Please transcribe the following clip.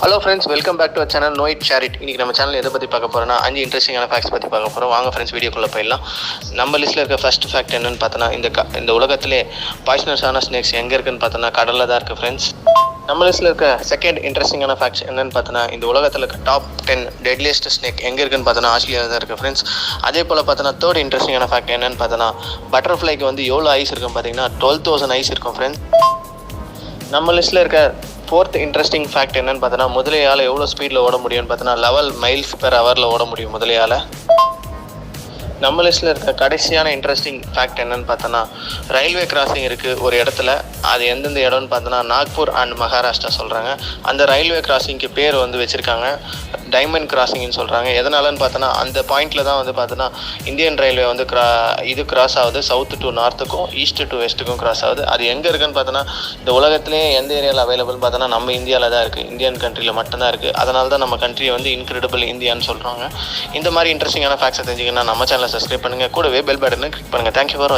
Hello friends, welcome back to channel KnowIt ShareIt. இன்றைக்கி நம்ம channel எதை பற்றி பார்க்க போகிறோன்னா 5 இன்ட்ரெஸ்டிங்கான ஃபேக்ட்ஸ் பற்றி பார்க்க போகிறோம். வாங்க ஃப்ரெண்ட்ஸ், வீடியோக்குள்ளே போயிடலாம். நம்ம லிஸ்ட்டில் இருக்க ஃபர்ஸ்ட் ஃபேக்ட் என்னென்னு பார்த்தோன்னா, இந்த உலகத்திலே பாய்சனஸான ஸ்னேக்ஸ் எங்கே இருக்குதுன்னு பார்த்தோன்னா கடலில் தான் இருக்குது ஃப்ரெண்ட்ஸ். நம்ம லிஸ்ட்டில் இருக்க செகண்ட் இன்ட்ரெஸ்டிங்கான ஃபேக்ட்ஸ் என்னென்னு பார்த்தோன்னா, இந்த உலகத்தில் இருக்க டாப் 10 டெட்லியஸ்ட் ஸ்னேக் எங்கே இருக்குன்னு பார்த்தோன்னா ஆஸ்திரேலியாவில் தான் இருக்குது ஃப்ரெண்ட்ஸ். அதே போல் பார்த்தோன்னா தேர்ட் இன்ட்ரெஸ்டிங்கான ஃபேக்ட் என்னென்னு பார்த்தோன்னா, பட்டர்ஃப்ளைக்கு வந்து எவ்வளோ ஐஸ் இருக்குன்னு பார்த்தீங்கன்னா 12,000 ஐஸ் இருக்கும் ஃப்ரெண்ட்ஸ். நம்ம லிஸ்ட்டில் இருக்க ஃபோர்த் இன்ட்ரெஸ்டிங் ஃபேக்ட் என்னென்னு பார்த்தோன்னா, முதலையால் எவ்வளோ ஸ்பீடில் ஓட முடியும்னு பார்த்தோன்னா 11 மைல்ஸ் பெர் ஹவரில் ஓட முடியும் முதலையால். நம்ம லிஸ்ட்டில் இருக்க கடைசியான இன்ட்ரெஸ்டிங் ஃபேக்ட் என்னென்னு பார்த்தோன்னா, ரயில்வே கிராசிங் இருக்குது ஒரு இடத்துல. அது எந்தெந்த இடம்னு பார்த்தோன்னா நாக்பூர் அண்ட் மகாராஷ்டிரா சொல்கிறாங்க. அந்த ரயில்வே கிராசிங்க்கு பேர் வந்து வச்சுருக்காங்க டைமண்ட் கிராசிங்னு சொல்கிறாங்க. எதனாலன்னு பார்த்தோன்னா, அந்த பாயிண்டில் தான் வந்து பார்த்தோன்னா இந்தியன் ரயில்வே வந்து கிராஸ் ஆகுது. சவுத்து டு நார்த்துக்கும் ஈஸ்ட்டு டு வெஸ்ட்டுக்கும் கிராஸ் ஆகுது. அது எங்கே இருக்குன்னு பார்த்தோன்னா, இந்த உலகத்திலே எந்த ஏரியாவில் அவைலபிள்னு பார்த்தோன்னா நம்ம இந்தியாவில் தான் இருக்குது. இந்தியன் கண்ட்ரியில் மட்டும்தான் இருக்குது. அதனால தான் நம்ம கண்ட்ரியை வந்து இன்க்ரெடிபிள் இந்தியான்னு சொல்கிறாங்க. இந்த மாதிரி இன்ட்ரெஸ்டிங்கான ஃபேக்ட்ஸை தெரிஞ்சுக்கன்னா நம்ம சேனலை சப்ஸ்கிரைப் பண்ணுங்கள். கூடவே பெல் பட்டனை கிளிக் பண்ணுங்கள். தேங்க்யூ ஃபார் வாட்சிங்.